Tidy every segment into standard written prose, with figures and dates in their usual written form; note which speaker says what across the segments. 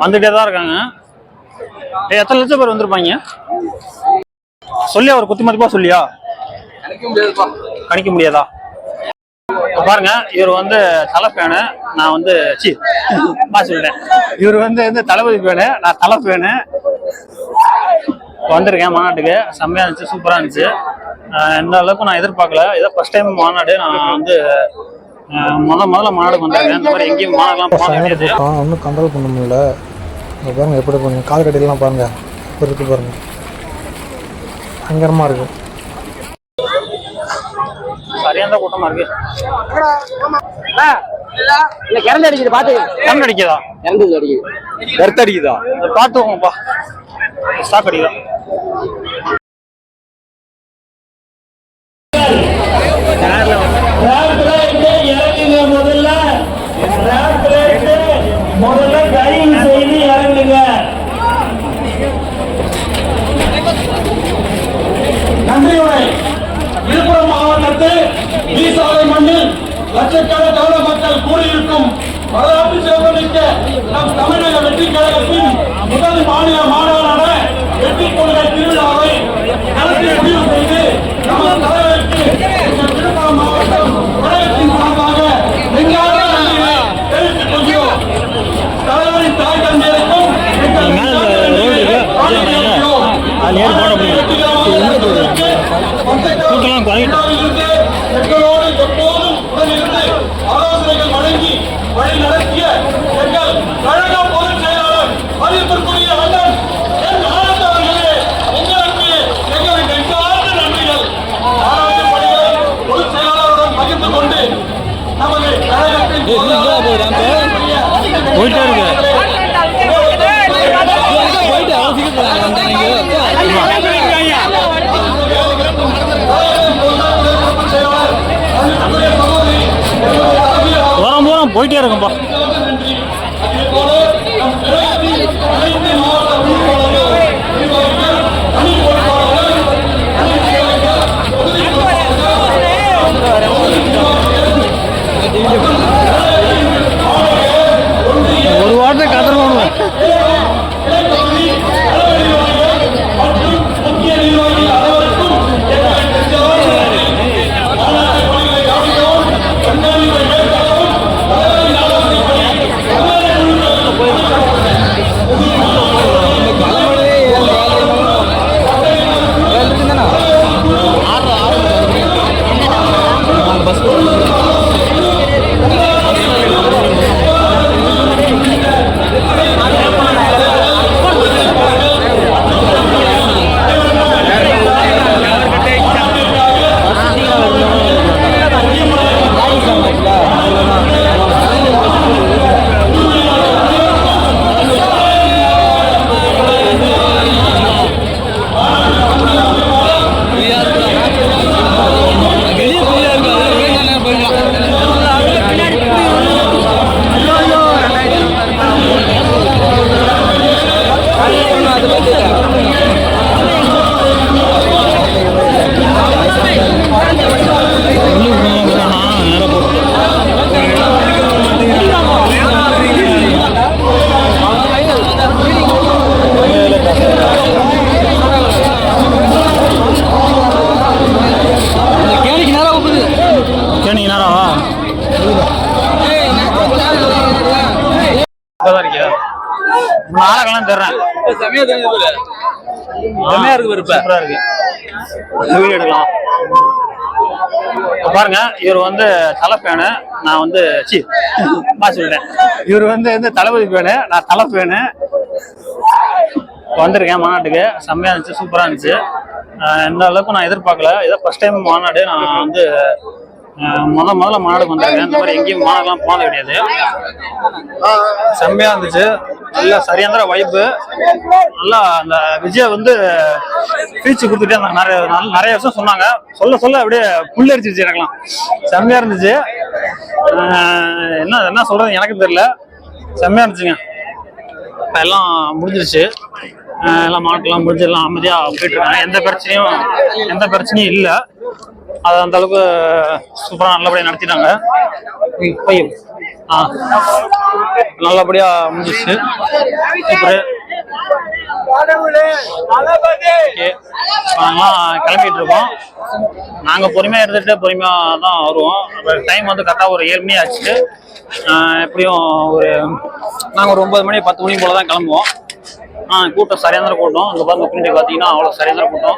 Speaker 1: வந்துட்டே தான் இருக்காங்க. எத்தனை லட்சம் பேர் வந்திருப்பாங்க சொல்லியா? ஒரு குத்து மதிப்பா சொல்லியா? கணிக்க முடியாதா? பாருங்க, இவர் வந்து தலை ஃபேனு, நான் வந்து சொல்லிட்டேன். இவர் வந்து தளபதி ஃபேனு, நான் தலை ஃபேனு. வந்திருக்கேன் மாநாட்டுக்கு. செம்மையா இருந்துச்சு, சூப்பரா இருந்துச்சு. இந்த அளவுக்கு நான் எதிர்பார்க்கல. ஏதோ ஃபர்ஸ்ட் டைம் மாநாடு. நான் வந்து முதல்ல மாநாடுக்கு வந்திருக்கேன். இந்த மாதிரி எங்கேயும் மாநாடுலாம் போக முடியாது.
Speaker 2: ஒன்றும் கண்ட்ரோல் பண்ண முடியல. பாருங்க எப்படி பண்ணுங்க, கால் கடையிலாம் பாருங்க, இருக்கு பாருங்க, பயங்கரமா இருக்கு.
Speaker 1: சரியான கூட்டமா இருக்கு.
Speaker 3: இல்ல கரண்ட் அடிக்குது, பாத்து.
Speaker 1: கரண்ட் அடிக்குதா?
Speaker 3: கரண்ட் அடிக்குது, கருத்து அடிக்குதா?
Speaker 1: பாத்துவோங்கப்பா, ஸ்டாக் அடிக்குதா?
Speaker 4: முதல்ல கைது செய்து இறங்குங்க. நன்றியுடன் விழுப்புரம் மாவட்டத்தில் ஈசாலை மண்ணில் லட்சக்கணக்கான மக்கள் கூடியிருக்கும் வரலாற்று சிறப்புமிக்க நம் தமிழக வெற்றி கழகத்தின் முதல் மாநில மாநாடான வெற்றி கொள்கை திருவிழாவை நடத்தி முடிவு செய்து நமது தலைவருக்கு விழுப்புரம் மாவட்டம் கழகத்தின் சார்பாக வெங்காய நன்றியை தெரிவித்துக் கொள்கிறோம். தலைவரின் தாய் தந்தையருக்கும் எங்களோடு எப்போதும் உடனிருந்து ஆலோசனைகள் வழங்கி வழி நடத்திய எங்கள் கழக பொதுச் செயலாளர் மதிப்பிற்குரிய அண்ணன் என் ஆனந்த் அவர்களே, உங்களுக்கு எங்களின் நெஞ்சார்ந்த நன்றிகள். ஆராய்ச்சி பணிகளை பொதுச் செயலாளருடன் பகிர்ந்து கொண்டு நமது கழகத்தின்
Speaker 1: போயிட்டே இருக்கும்பா. ஒரு வாரத்தை கதறணும். நாளெல்லாம் தர்றேன். எடுக்கலாம். பாருங்க, இவர் வந்து தலை ஃபேனு, நான் வந்து சொல்லிட்டேன். இவர் வந்து தளபதி ஃபேனு, நான் தலை ஃபேனு. வந்திருக்கேன் மாநாட்டுக்கு. செம்மையா இருந்துச்சு, சூப்பரா இருந்துச்சு. இந்த அளவுக்கு நான் எதிர்பார்க்கல. ஏதோ ஃபர்ஸ்ட் டைம் மாநாடு. நான் வந்து முதல்ல மாநாடுக்கு வந்திருக்கேன். இந்த மாதிரி எங்கேயும் மாநாடுலாம் போனது கிடையாது. செம்மையா இருந்துச்சு. நல்லா சரியான வைப்பு. நல்லா அந்த விஜய் வந்து பீச்சு கொடுத்துட்டே இருந்தாங்க. நிறைய விஷயம் சொன்னாங்க. சொல்ல அப்படியே புல்லரிச்சிருச்சு எனக்குலாம். செம்மையா இருந்துச்சு. என்ன சொல்றது எனக்கு தெரியல. செம்மையா இருந்துச்சுங்க. எல்லாம் முடிஞ்சிருச்சு. எல்லாம் மாநாட்டெல்லாம் முடிஞ்சு எல்லாம் அமைதியா போயிட்டு இருக்காங்க. எந்த பிரச்சனையும் இல்லை. அது அந்த அளவுக்கு சூப்பரா நல்லபடியா நடத்திட்டாங்க. நல்லபடியா முடிஞ்சிச்சு. சூப்பர். நாங்களாம் கிளம்பிட்டு இருக்கோம். நாங்க பொறுமையா இருந்துட்டு பொறுமையா தான் வருவோம். டைம் வந்து கரெக்டா ஒரு 7 மணி ஆச்சு. எப்படியும் நாங்க ஒரு 9 மணி 10 மணி போல தான் கிளம்புவோம். கூட்டம் சரியான கூட்டம். அங்க பாருங்க பின்னாடி பாத்தீங்கன்னா அவ்வளவு சரியான கூட்டம்.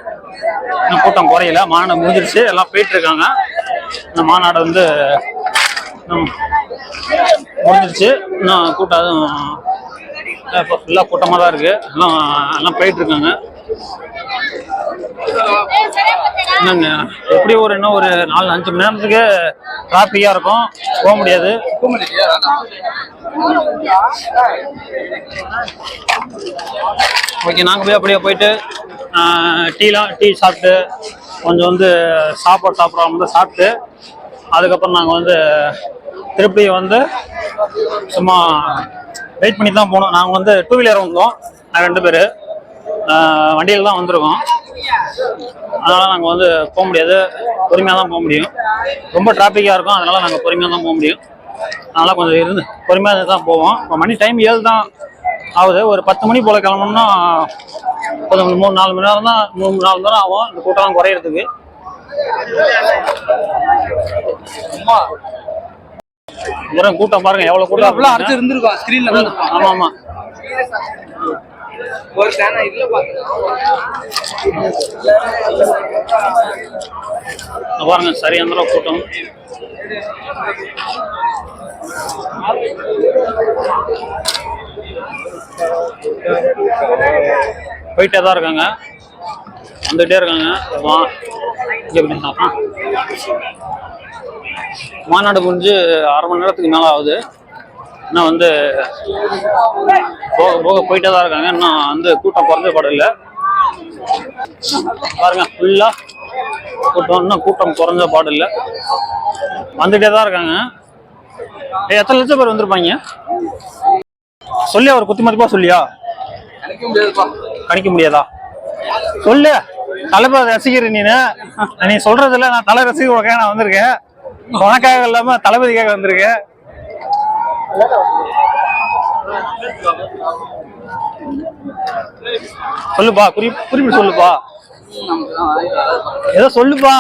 Speaker 1: கூட்டம் குறையல. மாநாடு முடிஞ்சிருச்சு. எல்லாம் போயிட்டு இருக்காங்க. இந்த மாநாடு வந்து முடிஞ்சிருச்சு. இன்னும் கூட்டம் ஃபுல்லா கூட்டமா தான் இருக்கு. எல்லாம் போயிட்டு இருக்காங்க. எப்படி இன்னும் ஒரு 4-5 மணி நேரத்துக்கு டிராபிக்கா இருக்கும். போக முடியாது. ஓகே, நாங்க போய் அப்படியே போயிட்டு டீ சாப்பிட்டு கொஞ்சம் வந்து சாப்பாடு சாப்பிட்றோம் சாப்பிட்டு அதுக்கப்புறம் நாங்கள் வந்து திருப்பி வந்து சும்மா வெயிட் பண்ணி தான் போனோம். நாங்கள் வந்து 2 வீலர் வந்தோம். 2 பேர் வண்டியில் தான் வந்திருக்கோம். அதனால் நாங்கள் வந்து போக முடியாது. பொறுமையாக தான் போக முடியும். ரொம்ப டிராஃபிக்காக இருக்கும். அதனால் நாங்கள் பொறுமையாக தான் போக முடியும். அதனால் கொஞ்சம் இருந்து பொறுமையாக தான் போவோம். இப்போ மணி டைம் 7 தான் ஆகுது. ஒரு 10 மணி போல் கிளம்பணும்னா கொஞ்சம் 3-4 மணி நேரம் தான் 3-4 மணி நேரம் ஆகும் இந்த கூட்டம் குறையிறதுக்கு. கூட்டம் பாருங்க எவ்வளவு கூட்டம்
Speaker 3: அடுத்து இருந்திருக்கும் ஸ்கிரீன்ல.
Speaker 1: ஆமா ஆமா.
Speaker 3: ஒரு சேனா இல்ல
Speaker 1: பாருங்க சரியான கூட்டம். போயிட்டே தான் இருக்காங்க. வந்துட்டே இருக்காங்க. மாநாடு முடிஞ்சு 1/2 மணி நேரத்துக்கு மேல ஆகுது. இன்னும் வந்து போக போயிட்டே தான் இருக்காங்க. இன்னும் வந்து கூட்டம் குறைஞ்ச பாடு இல்லை. பாருங்க ஃபுல்லா கூட்டம். இன்னும் கூட்டம் குறைஞ்ச பாடு இல்லை. வந்துட்டே தான் இருக்காங்க. எத்தனை லட்சம் பேர் வந்திருப்பாங்க சொல்லியா? ஒரு குத்தி மதிப்பா சொல்லியா? கணிக்க முடியாதா? சொல்லு. தலைவர் ரசிகர் நீ சொல்றதுல நான் தலை ரசிகர் நான் வந்திருக்கேன். உனக்காக இல்லாம தளபதிக்காக வந்திருக்கேன். சொல்லுப்பா, குறிப்பிட்டு சொல்லுப்பா. ஏதோ சொல்லுப்பா.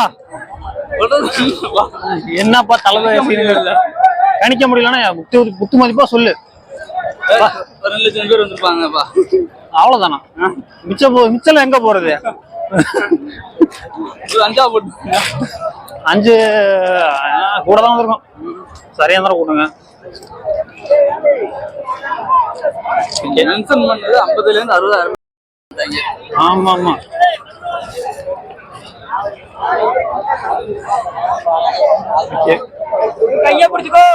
Speaker 1: என்னப்பா தளபதி கணிக்க முடியலன்னா புத்து மதிப்பா சொல்லு.
Speaker 3: 2 லட்சம் பேர் வந்திருப்பாங்கப்பா.
Speaker 1: அவ்வளவுதானா? மிச்சம் எங்க போறது? 5 கூட தான் வந்திருக்கோம். சரியா தான் கூட்டுங்க.
Speaker 3: மென்ஷன் பண்ணது 50ல இருந்து 60.
Speaker 1: ஆமா ஆமா.
Speaker 3: கைய பிடிச்சுக்கோ.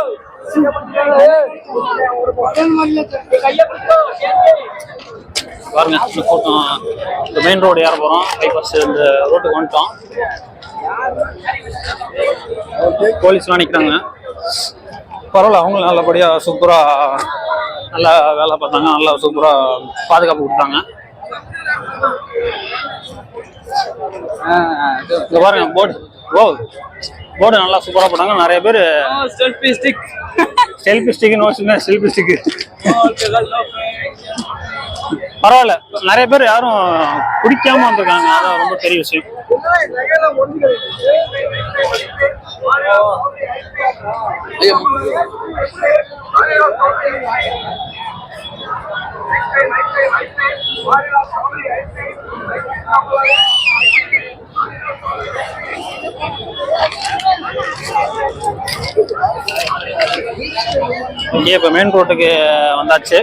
Speaker 1: பாருங்க இந்த கூட்டம். இந்த மெயின் ரோடு ஏற போறோம். பைபாஸ் இந்த ரோட்டுக்கு வந்துட்டோம். போலீஸ்லாம் நிக்கிறாங்க. பரவாயில்ல, அவங்களும் நல்லபடியா சூப்பரா நல்லா வேலை பார்த்தாங்க. நல்லா சூப்பரா பாதுகாப்பு கொடுத்தாங்க. இங்க பாருங்க போர்டு நல்லா சூப்பரா போட்டாங்க. நிறைய பேர் செல்ஃபி ஸ்டிக் பரவாயில்ல. நிறைய பேர் யாரும் குடிக்காம வந்திருக்காங்க. அதான் ரொம்ப பெரிய விஷயம். இங்கே இப்ப மெயின் ரோட்டுக்கு வந்தாச்சு.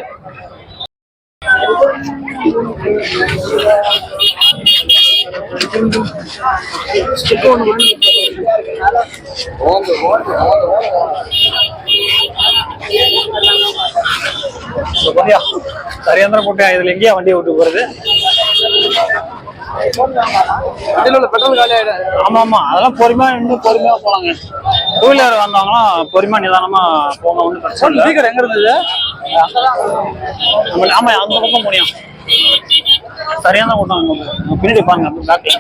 Speaker 1: சரியாந்திரம் போட்டேன். இதுல எங்கேயா வண்டியை விட்டு போறது?
Speaker 3: பெட்ரோல் காலி ஆயிடும். ஆமா
Speaker 1: ஆமா, அதெல்லாம் பொறுமையா இன்னும் பொறுமையா போலாங்க. 2 வீலர் வந்தாங்கன்னா பொறுமையா நிதானமா போங்க. ஒன்றும் பிரச்சனை இல்லை.
Speaker 3: ஸ்பீக்கர் எங்க இருந்தது?
Speaker 1: ஆமா, அந்த பக்கம் முடியும். சரியான கூட்டம். பின்னாடி பாருங்க பேக்ல.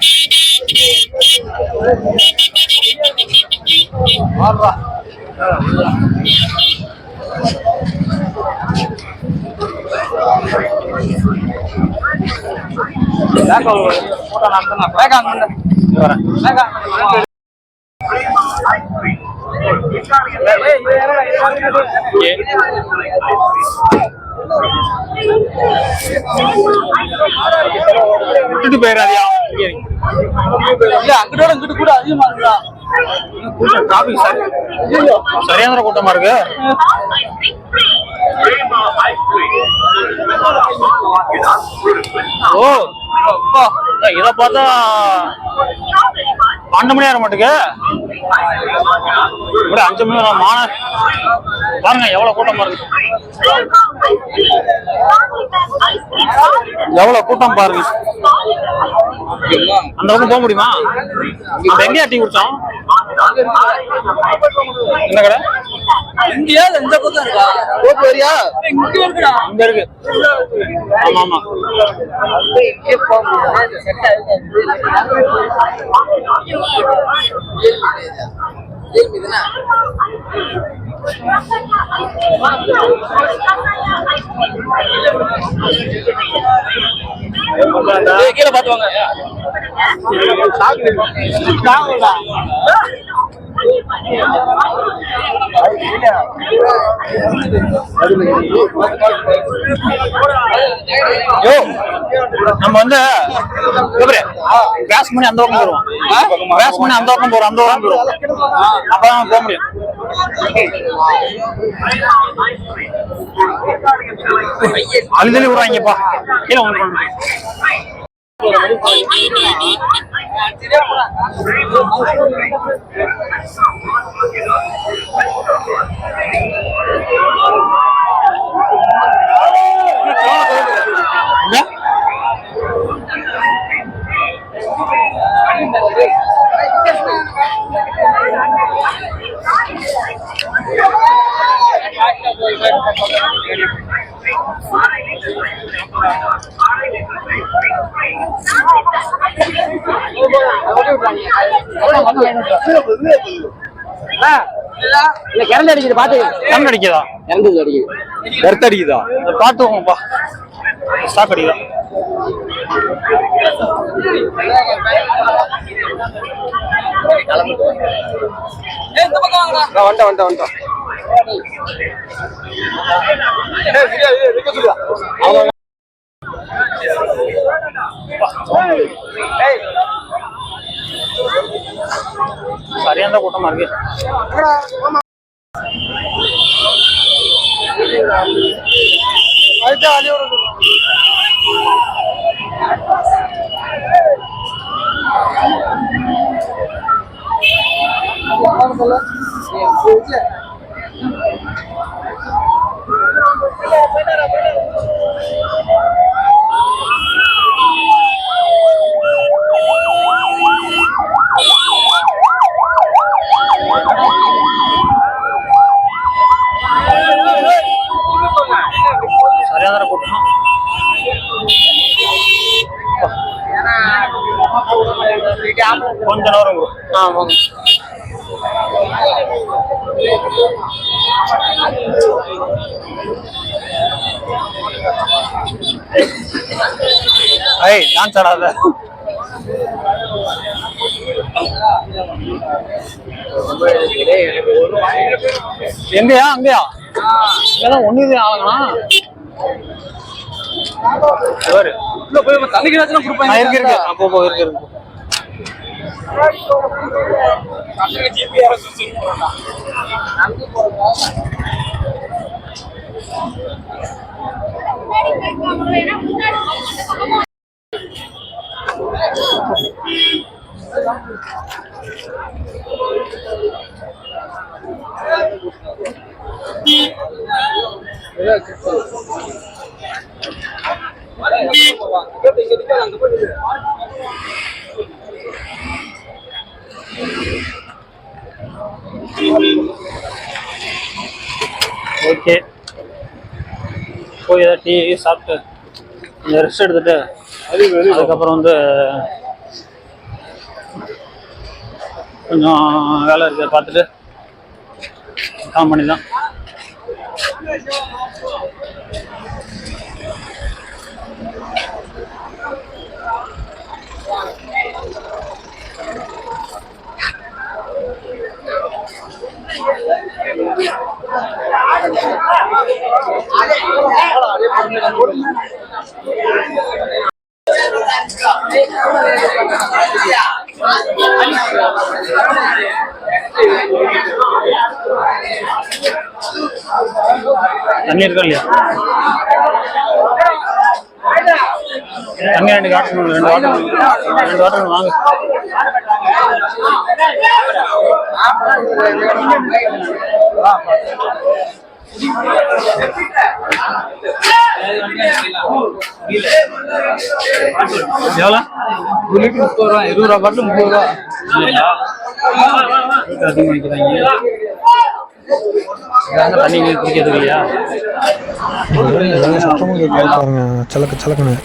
Speaker 1: விட்டுட்டு போயிடாதியா.
Speaker 3: அங்கிட்ட இங்கிட்டு கூட அதிகமா இருக்குடா.
Speaker 1: டிராபிக் சரியான கூட்டமா இருக்கு. ஓ இத பார்த்தா 12 மணி ஆக மாட்டுக்கு. ஒரு 5 மணி நேரம் மான பாருங்க எவ்வளவு கூட்டமா இருக்கு. எவ்வளவு கூட்டம் பாருங்க. அந்த பக்கம் போக முடியுமா? நம்ம எங்கேயா டீ குடிச்சோம்? என்ன கடை?
Speaker 3: இங்கயா இந்த பக்கம் இருக்கா? போட்டு வரியா? இங்க இருக்குடா.
Speaker 1: அங்க இருக்கு. ஆமா ஆமா.
Speaker 3: கீழே பாத்துவாங்க.
Speaker 1: நம்ம வந்து கிராஸ் பண்ணி அந்த பக்கம் போடுவோம். கிராஸ் பண்ணி அந்த பக்கம் போறோம். அந்த பக்கம் போடுவோம். அப்பதான் போக முடியும். அழுதலி விடுவாங்கப்பா. கீழே வந்து
Speaker 3: கரண்ட் அடிக்குது பாத்து.
Speaker 1: கரண்ட் அடிக்குதா?
Speaker 3: கருத்து அடிக்குதா?
Speaker 1: பாத்துவோம்ப்பா. ஸ்டாக் அடிக்குதா?
Speaker 3: வந்துட்டேன்.
Speaker 1: சரியான கூட்டமா இருக்கு. சரியான கூட்டம். கொஞ்ச நேரம். ஆமாங்க. ஐய் டான்ஸ் ஆடாத. எங்கயா? அங்கயா? இதெல்லாம் ஒண்ணுதே ஆளுங்களா?
Speaker 3: தண்ணிக்கு கொடுப்பாங்க.
Speaker 1: இருக்கு அப்போ இருக்கு. ஓகே, போய் ஏதாவது டீ சாப்பிட்டு கொஞ்சம் ரெஸ்ட் எடுத்துட்டு அதுக்கப்புறம் வந்து கொஞ்சம் வேலை இருக்க பார்த்துட்டு கால் பண்ணி தான் தண்ணி இருக்கா இல்லையா? தண்ணி 2 வாட்டர் வாங்க. எவ்வளோ?
Speaker 3: 1 லிட்டர் 30 ரூபா, 20 ரூபா பாட்டில் 30 ரூபா.
Speaker 1: அதிகமாக வைக்கிறாங்க. தண்ணி குடிக்கிறது இல்லையா?
Speaker 2: சத்தமும் கேட்குது பாருங்க. சலக்குன்னு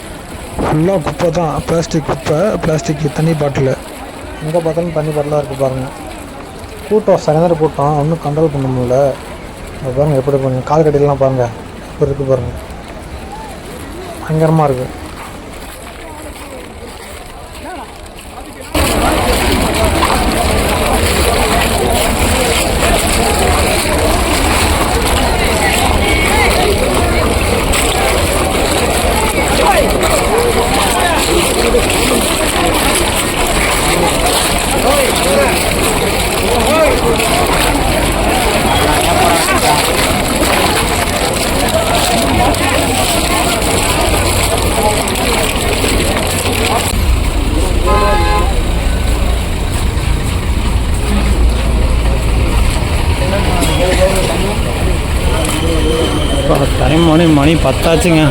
Speaker 2: ஃபுல்லாக குப்பை தான். பிளாஸ்டிக் குப்பை, பிளாஸ்டிக் தண்ணி பாட்டில், எங்கே பார்த்தாலும் தண்ணி பாட்டிலாக இருக்குது பாருங்கள். கூட்டம் சரியான கூட்டம், ஒன்றும் கண்ட்ரோல் பண்ண முடியல. அது பாருங்கள் எப்படி பாருங்கள், கால் கட்டிலாம் பாருங்கள் எப்படி இருக்குது பாருங்கள், பயங்கரமாக இருக்குது.
Speaker 1: டைம் மணி 10 ஆச்சுங்க.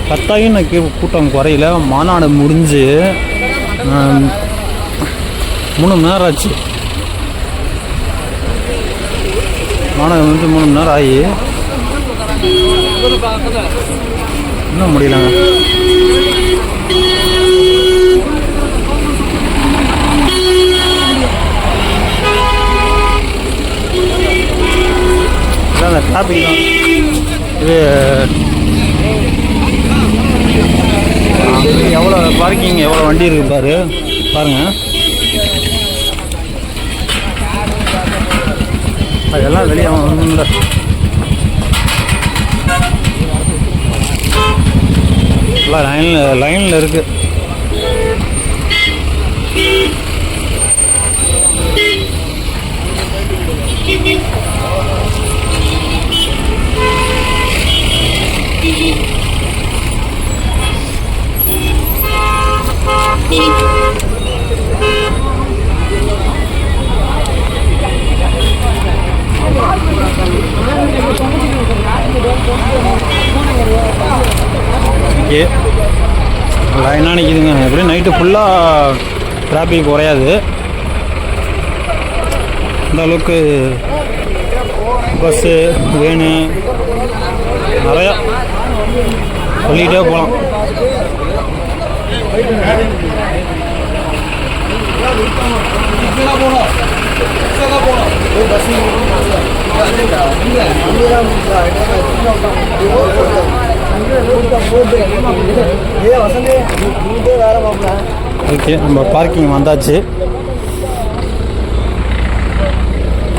Speaker 1: 10 நான் கூட்டம் குறையில. மாநாடு முடிஞ்சு 3 மணி நேரம் ஆச்சு. மாநாடு முடிஞ்சு 3 மணி நேரம் ஆகி இன்னும் முடியலங்க. அந்த டிராபிக் தான் இது. எவ்வளோ பார்க்கிங், எவ்வளோ வண்டி இருக்குது பாருங்க. அதெல்லாம் வெளியே ஒன்றும் லைனில் இருக்குது. ஓகே, லைனாக நிற்கிதுங்க. எப்படியும் நைட்டு ஃபுல்லாக டிராஃபிக் குறையாது. இந்த அளவுக்கு பஸ்ஸு, வேனு நிறையா சொல்லிகிட்டே போகலாம். ஓகே, நம்ம பார்க்கிங் வந்தாச்சு.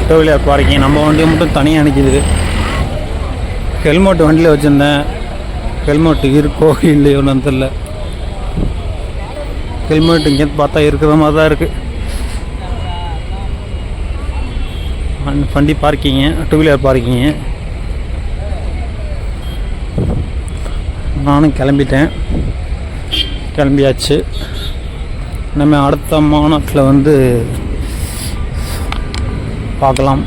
Speaker 1: Two wheeler parking. நம்ம வண்டியை மட்டும் தனியாக நிற்கிது. ஹெல்மெட் வண்டியில் வச்சுருந்தேன். ஹெல்மெட் இருக்கோ இல்லையோன்னு தெரில. ஹெல்மெட் இங்கே பார்த்தா இருக்கிற மாதிரி தான் இருக்குது. வண்டி பார்க்கிங்கு, டூ வீலர் பார்க்கிங்கு. நானும் கிளம்பியாச்சு. நம்ம அடுத்த மாநாட்டில் வந்து பார்க்கலாம்.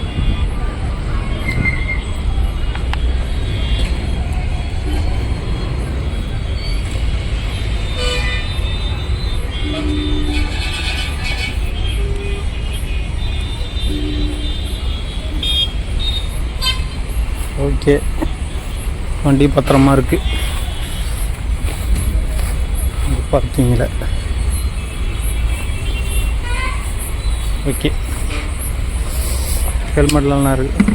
Speaker 1: ஓகே, வண்டி பத்திரமா இருக்குது பார்க்கிங்கில். ஓகே, ஹெல்மெட்லாம் இருக்குது.